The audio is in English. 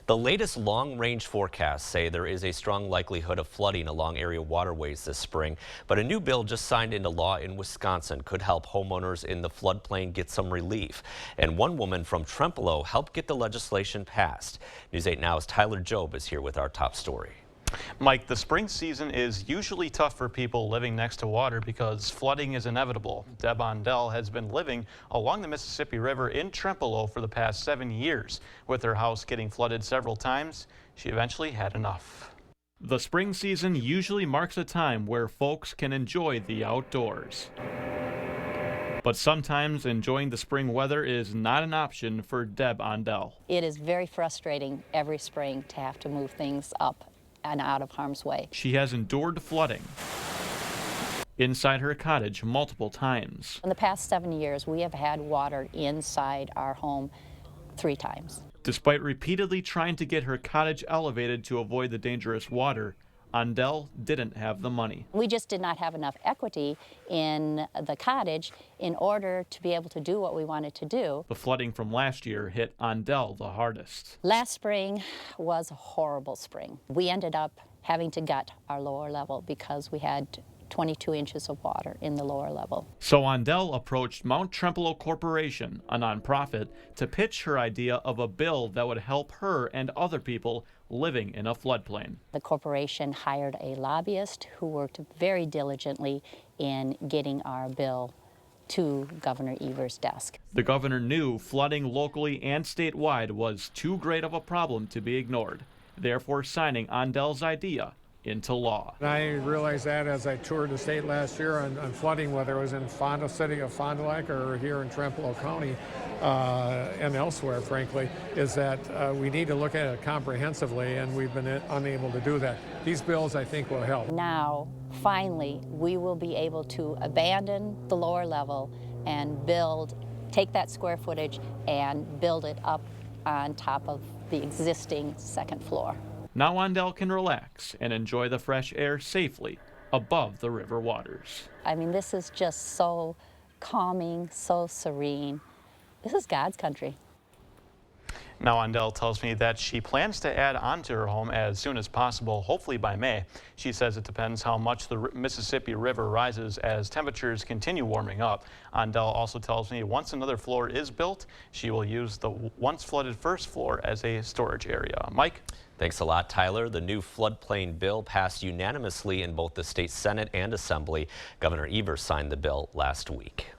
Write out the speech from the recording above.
The latest long-range forecasts say there is a strong likelihood of flooding along area waterways this spring, but a new bill just signed into law in Wisconsin could help homeowners in the floodplain get some relief. And one woman from Trempealeau helped get the legislation passed. News 8 Now's Tyler Jobe is here with our top story. Mike, the spring season is usually tough for people living next to water because flooding is inevitable. Deb Ondell has been living along the Mississippi River in Trempealeau for the past 7 years. With her house getting flooded several times, she eventually had enough. The spring season usually marks a time where folks can enjoy the outdoors. But sometimes enjoying the spring weather is not an option for Deb Ondell. It is very frustrating every spring to have to move things up and out of harm's way. She has endured flooding inside her cottage multiple times. In the past 7 years, we have had water inside our home 3 times. Despite repeatedly trying to get her cottage elevated to avoid the dangerous water, Ondell didn't have the money. We just did not have enough equity in the cottage in order to be able to do what we wanted to do. The flooding from last year hit Ondell the hardest. Last spring was a horrible spring. We ended up having to gut our lower level because we had 22 inches of water in the lower level. So Ondell approached Mount Trempealeau Corporation, a nonprofit, to pitch her idea of a bill that would help her and other people living in a floodplain. The corporation hired a lobbyist who worked very diligently in getting our bill to Governor Evers' desk. The governor knew flooding locally and statewide was too great of a problem to be ignored, therefore signing Ondell's idea into law. I realized that as I toured the state last year on flooding, whether it was in city of Fond du Lac or here in Trempealeau County and elsewhere, frankly, is that we need to look at it comprehensively, and we've been unable to do that. These bills, I think, will help. Now, finally, we will be able to abandon the lower level and take that square footage and build it up on top of the existing second floor. Now Ondell can relax and enjoy the fresh air safely above the river waters. I mean, this is just so calming, so serene. This is God's country. Now Ondell tells me that she plans to add on to her home as soon as possible, hopefully by May. She says it depends how much the Mississippi River rises as temperatures continue warming up. Ondell also tells me once another floor is built, she will use the once flooded first floor as a storage area. Mike? Thanks a lot, Tyler. The new floodplain bill passed unanimously in both the state Senate and Assembly. Governor Evers signed the bill last week.